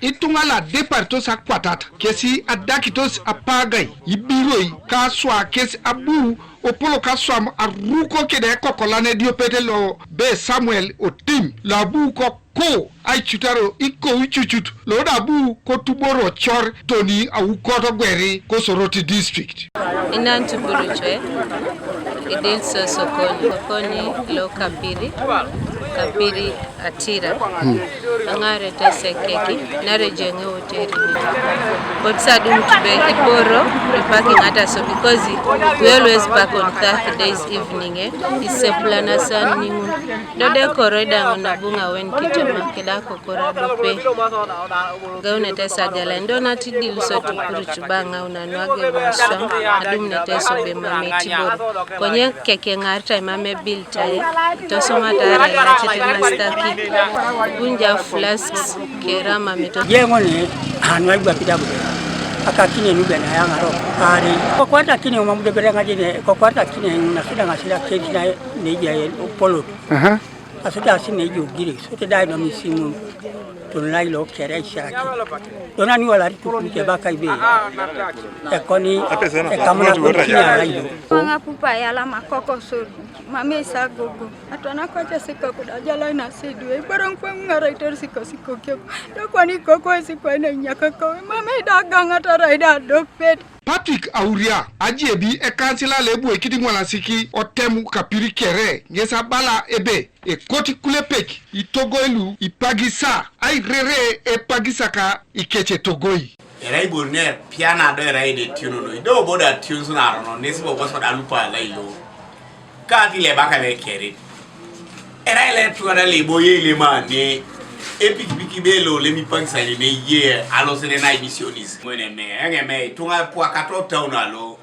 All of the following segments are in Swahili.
Itungala departos akwatat kesi adakitos apagai ibiroi kaswa kesi abu opolo kaswa aruko kede kokolane diopetelo be Samuel otim labu ko Aicutaro iko uchuchut lo dabu ko tuboro chor toni awukoto gweri ko Soroti district inantu buruchwe idil sokoni lo kapiri atira angare tese keki nare jenge hoteli but sadum to be iboro we parking at so because we always park on Thursdays evening it's a plana sani dode koreda na bunga wen kitema kila kokora dope gauna tesa jala ndona tidil so tukuruchu banga unanwage mswa adum na teso be mameti boro konye keke ngarta mame bill taye tosoma tare la chitema bunja flasks kerama meto yengone hanwa gba pitabu akakine nube na yanga ro kare ko kwata kine mamude berenga jine ko kwata kine na sida ngasila kedi na neje polo asida sine jo gire so te dai no misimu to lai lo kere shaki dona ni wala tu ke baka ibe ekoni ekamuna ko kina lai wanga pupa yala makoko suru mame sagogo atona kwa chasika kudajala na sidwe barang ngara itersiko kyo dokwani koko sikwa na nyakako mame daganga taraida dopet Patrick Auria ajiebi kansila lebu ekiti ngwana siki otemu kapiri kere ngesa bala ebe koti kulepeki itogoilu ipagisa ai rere pagisaka ikeche togoi erai borne piana do erai de tuno no do boda tunes na no nesi bo boso da lupa la ilo ka ti le baka le kere erai le tuara le boye le mane epiki belo le mi pangisa le ye alo se na emissionis mwene me tunga po akato town alo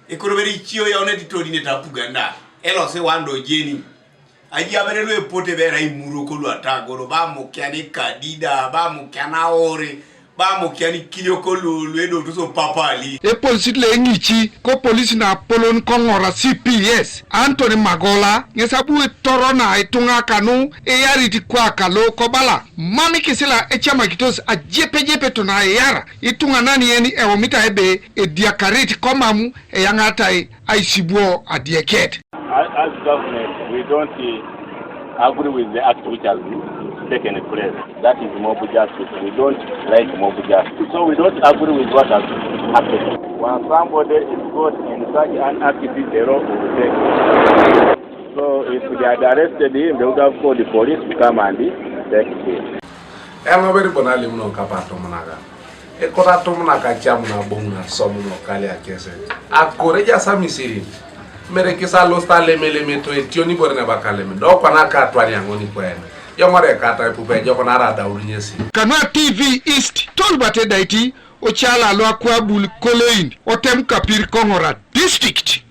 ekoroberi chio ya oneti todi ne tapuganda elo se wando jeni aji abere lo epote bera imuro ko lo atagoro ba mo kiani kadida ba mo kiana ore ba mo kiani kilioko lo edo to so papali police le ngichi ko police na polon kongora CPS Anthony Magola ngesabu torona itunga Kanu yariti kwa kalo kobala mami kisela echama kitos ajepe to na yara itunga nani yeni ewomita ebe diakareti komamu yangata aisibuo adieket. As government, we don't agree with the act which has taken place. That is mob justice. We don't like mob justice. So we don't agree with what has happened. When somebody is caught in such an activity, the law will take. So if they had arrested him, they would have called the police to come and take him. I'm very bonali mno kapato managa. Ekora to mnaga chamuna bonga somuno kale akese. Akoreja samisiri. Mere kisa losta leme to etioni borne bakaleme do kwana katwani angoni kwene yomore kata epupe joko na rada urunyesi Kanu TV East tolbate daiti ochala lo akwa bul koloin otem kapir kongora district